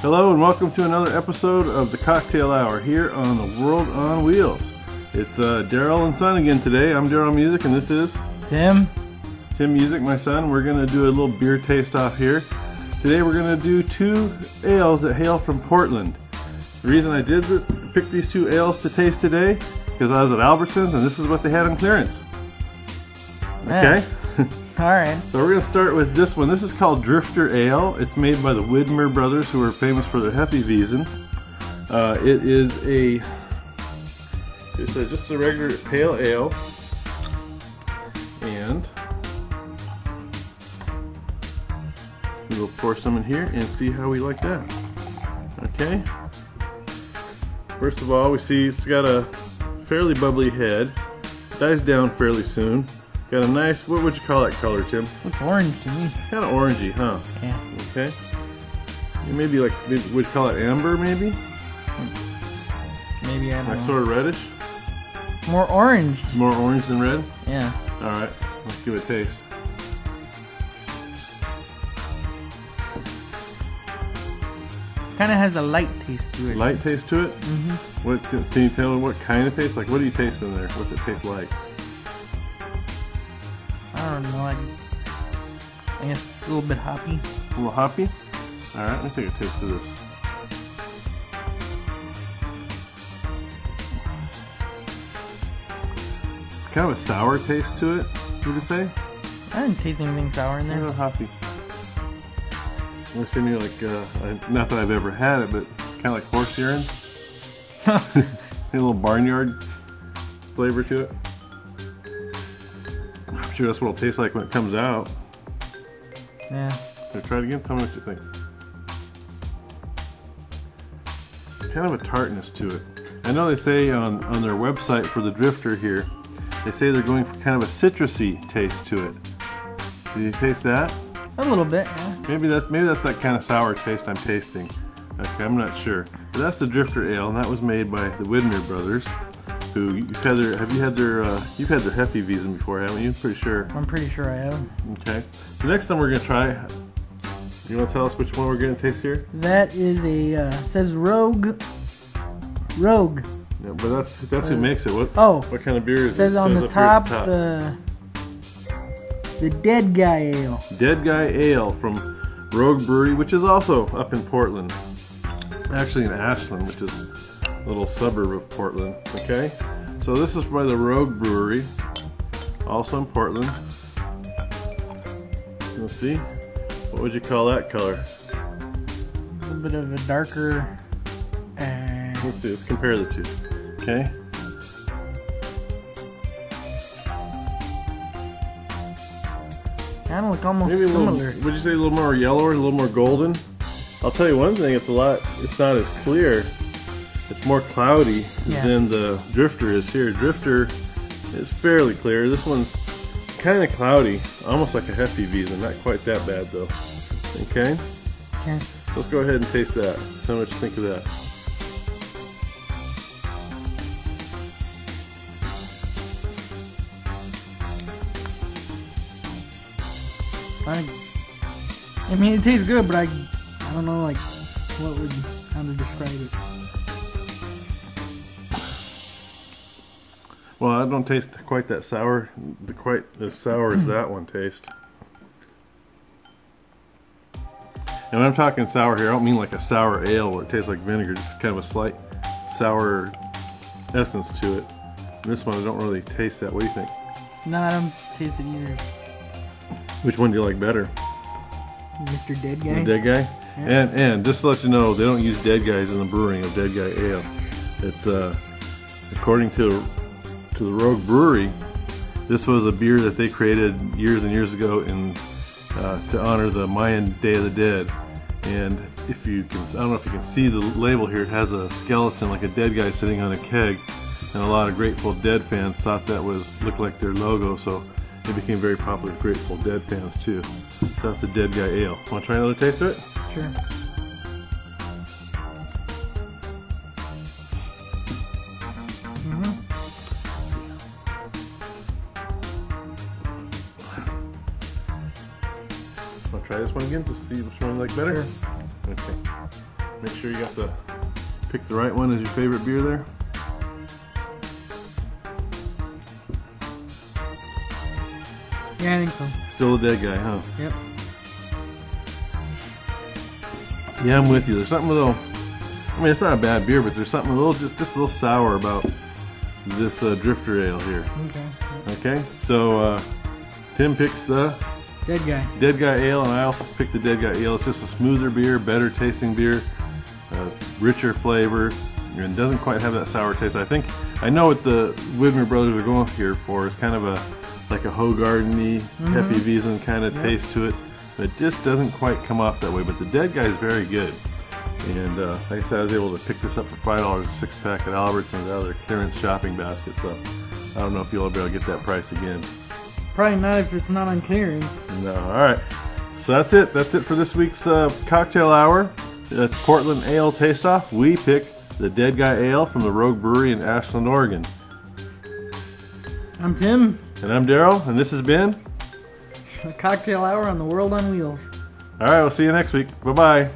Hello and welcome to another episode of the Cocktail Hour here on the World on Wheels. It's Daryl and Son again today. I'm Daryl Music and this is Tim Music, my son. We're going to do a little beer taste off here. Today we're going to do two ales that hail from Portland. The reason I did pick these two ales to taste today because I was at Albertsons and this is what they had on clearance. Okay? Alright. So we're going to start with this one. This is called Drifter Ale. It's made by the Widmer brothers, who are famous for their Hefeweizen. It is just a regular pale ale. And we'll pour some in here and see how we like that. Okay. First of all, we see it's got a fairly bubbly head. Dies down fairly soon. Got a nice, what would you call that color, Tim? Looks orange to me. Kind of orangey, huh? Yeah. Okay. Maybe like, would you call it amber, maybe? Maybe, I don't know. Like sort of reddish? More orange. More orange than red? Yeah. Alright, let's give it a taste. Kind of has a light taste to it. Light taste to it? Mm-hmm. What, can you tell me what kind of taste? Like, what do you taste in there? What's it taste like? I don't know. I guess a little bit hoppy. A little hoppy? Alright, let me take a taste of this. Kind of a sour taste to it, would you say? I didn't taste anything sour in A there. little hoppy. Looks to me like, not that I've ever had it, but kind of like horse urine. A little barnyard flavor to it. I'm sure that's what it'll taste like when it comes out. Yeah. So try it again, tell me what you think. Kind of a tartness to it. I know they say on their website for the Drifter here, they say they're going for kind of a citrusy taste to it. Do you taste that? A little bit, yeah. Maybe that's that kind of sour taste I'm tasting. Okay, I'm not sure. But that's the Drifter Ale, and that was made by the Widmer brothers. Who you've had their Hefeweizen before, haven't you? Pretty sure. I'm pretty sure I have. Okay. The next one we're gonna try. You want to tell us which one we're gonna taste here? That is a says Rogue. Rogue. Yeah, but that's who makes it. What what kind of beer is it? Says on the top the Dead Guy Ale. Dead Guy Ale from Rogue Brewery, which is also up in Portland. Actually in Ashland, which is a little suburb of Portland. Okay, so this is by the Rogue Brewery, also in Portland. Let's see, what would you call that color? A little bit of a darker. Let's see, let's compare the two. Okay. Kind of look almost Maybe a little, similar. would you say a little more yellow or a little more golden? I'll tell you one thing, it's not as clear. It's more cloudy than the Drifter is here. Drifter is fairly clear. This one's kind of cloudy, almost like a Hefeweizen. Not quite that bad though. Okay? Okay. Let's go ahead and taste that. Tell me what you think of that. I mean, it tastes good, but I don't know, like, how to describe it. Well, I don't taste quite that sour, quite as sour as that one tastes. And when I'm talking sour here, I don't mean like a sour ale where it tastes like vinegar, just kind of a slight sour essence to it. And this one, I don't really taste that. What do you think? No, I don't taste it either. Which one do you like better? Mr. Dead Guy? The Dead Guy? Yeah. And just to let you know, they don't use Dead Guys in the brewing of Dead Guy Ale. It's, according to the Rogue Brewery, this was a beer that they created years and years ago to honor the Mayan Day of the Dead. And if you can, I don't know if you can see the label here, it has a skeleton like a dead guy sitting on a keg. And a lot of Grateful Dead fans thought that looked like their logo, so it became very popular with Grateful Dead fans too. So that's the Dead Guy Ale. Want to try another taste of it? Sure. Want to try this one again to see which one you like better? Sure. Okay. Make sure you got the pick the right one as your favorite beer there. Yeah, I think so. Still a dead guy, huh? Yep. Yeah, I'm with you. There's something a little, I mean, it's not a bad beer, but there's something a little, just a little sour about this drifter ale here. Okay. Okay, so Tim picks the Dead guy. Dead Guy Ale, and I also picked the Dead Guy Ale. It's just a smoother beer, better tasting beer, richer flavor, and doesn't quite have that sour taste. I know what the Widmer brothers are going here for is kind of like a Hogarden-y, Hefeweizen kind of taste to it. It just doesn't quite come off that way, but the Dead Guy is very good. And like I said, I was able to pick this up for $5 a 6-pack at Albertsons out of their clearance shopping basket, so I don't know if you'll ever be able to get that price again. Probably not if it's not on clearance. No, alright. So that's it. That's it for this week's cocktail hour. It's Portland Ale Taste Off. We picked the Dead Guy Ale from the Rogue Brewery in Ashland, Oregon. I'm Tim. And I'm Daryl, and this has been A cocktail hour on the World on Wheels. Alright, we'll see you next week. Bye-bye.